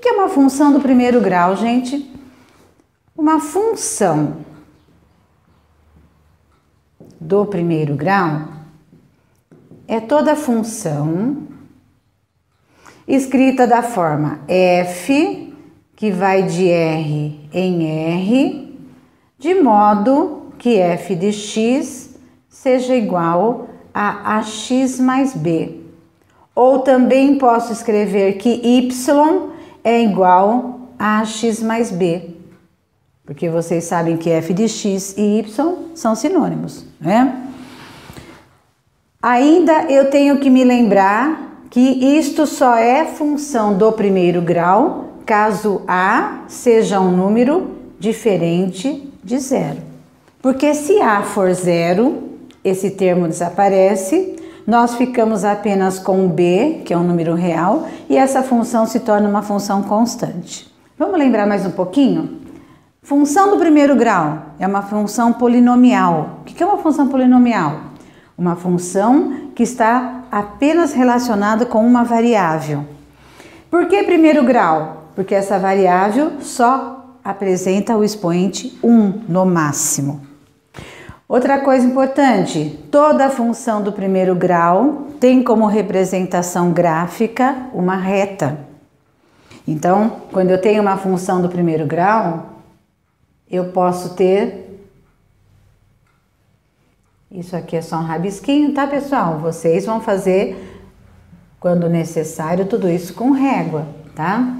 que é uma função do primeiro grau, gente? Uma função do primeiro grau é toda função escrita da forma f, que vai de R em R, de modo que f de x seja igual a ax mais b. Ou também posso escrever que y é igual a ax mais b, porque vocês sabem que f de x e y são sinônimos, né? Ainda eu tenho que me lembrar que isto só é função do primeiro grau caso A seja um número diferente de zero. Porque se A for zero, esse termo desaparece, nós ficamos apenas com B, que é um número real, e essa função se torna uma função constante. Vamos lembrar mais um pouquinho? Função do primeiro grau é uma função polinomial. O que é uma função polinomial? Uma função que está apenas relacionada com uma variável. Por que primeiro grau? Porque essa variável só apresenta o expoente 1 no máximo. Outra coisa importante, toda função do primeiro grau tem como representação gráfica uma reta. Então, quando eu tenho uma função do primeiro grau, eu posso ter... Isso aqui é só um rabisquinho, tá, pessoal? Vocês vão fazer, quando necessário, tudo isso com régua, tá?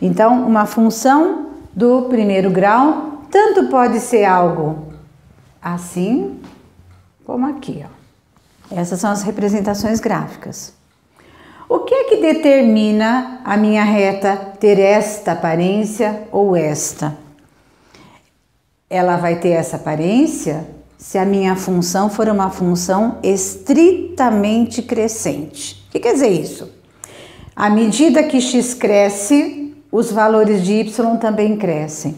Então, uma função do primeiro grau tanto pode ser algo assim, como aqui, ó. Essas são as representações gráficas. O que é que determina a minha reta ter esta aparência ou esta? Ela vai ter essa aparência se a minha função for uma função estritamente crescente. O que quer dizer isso? À medida que x cresce, os valores de y também crescem.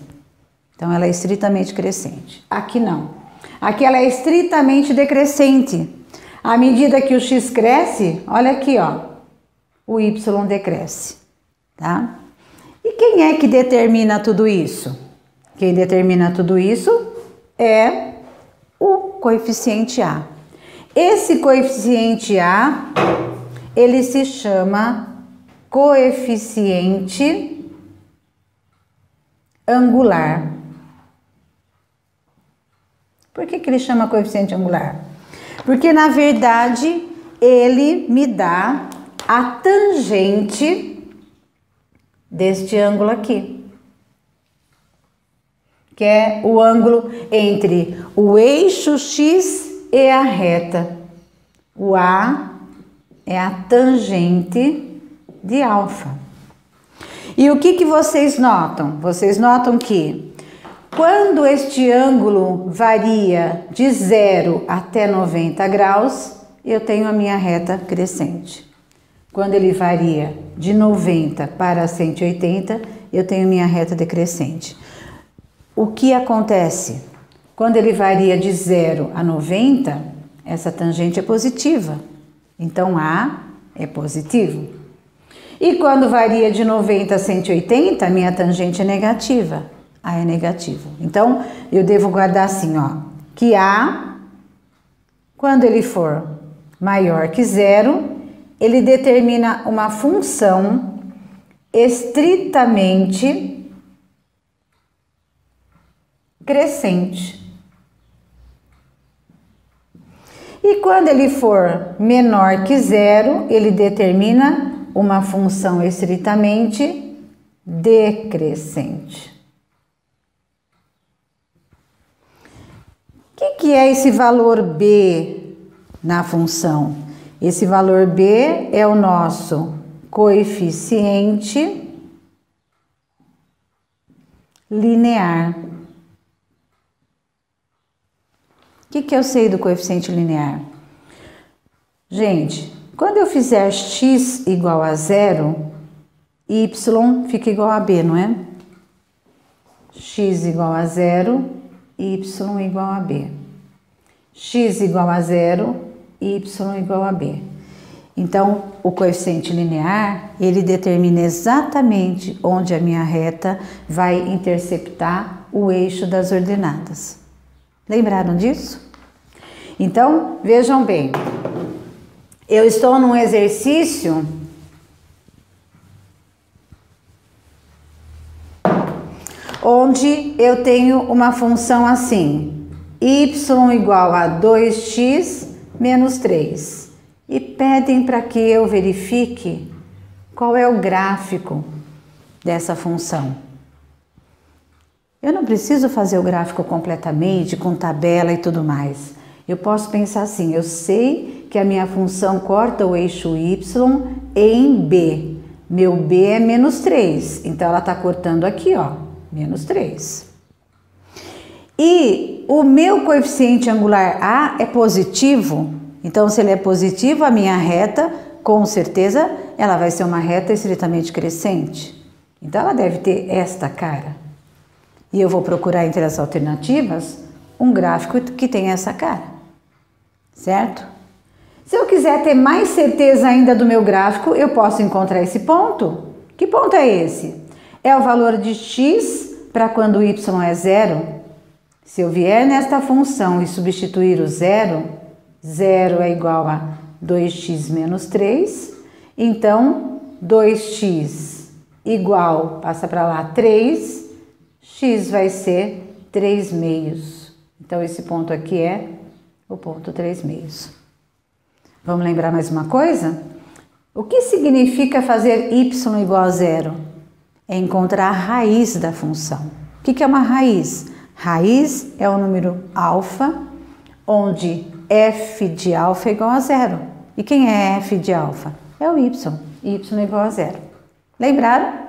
Então, ela é estritamente crescente. Aqui não. Aqui ela é estritamente decrescente. À medida que o x cresce, olha aqui, ó, o y decresce, tá? E quem é que determina tudo isso? Quem determina tudo isso é o coeficiente A. Esse coeficiente A, ele se chama coeficiente angular. Por que ele chama coeficiente angular? Porque, na verdade, ele me dá a tangente deste ângulo aqui, que é o ângulo entre o eixo X e a reta. O A é a tangente de alfa. E o que vocês notam? Vocês notam que quando este ângulo varia de 0 até 90 graus, eu tenho a minha reta crescente. Quando ele varia de 90 para 180, eu tenho minha reta decrescente. O que acontece? Quando ele varia de 0 a 90, essa tangente é positiva. Então, A é positivo. E quando varia de 90 a 180, minha tangente é negativa. A é negativo. Então, eu devo guardar assim, ó, que A, quando ele for maior que 0, ele determina uma função estritamente crescente. E quando ele for menor que 0, ele determina uma função estritamente decrescente. O que é esse valor B na função? Esse valor B é o nosso coeficiente linear. O que eu sei do coeficiente linear? Gente, quando eu fizer x igual a 0, y fica igual a b, não é? X igual a 0, y igual a b. X igual a 0, y igual a b. Então, o coeficiente linear, ele determina exatamente onde a minha reta vai interceptar o eixo das ordenadas. Lembraram disso? Então, vejam bem, eu estou num exercício onde eu tenho uma função assim, y igual a 2x menos 3. E pedem para que eu verifique qual é o gráfico dessa função. Eu não preciso fazer o gráfico completamente, com tabela e tudo mais. Eu posso pensar assim, eu sei que a minha função corta o eixo y em B. Meu B é menos 3, então ela está cortando aqui, ó, menos 3. E o meu coeficiente angular A é positivo, então se ele é positivo, a minha reta, com certeza, ela vai ser uma reta estritamente crescente. Então ela deve ter esta cara. E eu vou procurar entre as alternativas um gráfico que tenha essa cara, certo? Se eu quiser ter mais certeza ainda do meu gráfico, eu posso encontrar esse ponto. Que ponto é esse? É o valor de x para quando y é zero. Se eu vier nesta função e substituir o zero, 0 é igual a 2x menos 3, então 2x igual, passa para lá, 3, x vai ser 3 meios. Então esse ponto aqui é o ponto 3 meios. Vamos lembrar mais uma coisa? O que significa fazer y igual a zero? É encontrar a raiz da função. O que é uma raiz? Raiz é o número alfa, onde f de alfa é igual a zero. E quem é f de alfa? É o y. Y é igual a zero. Lembraram?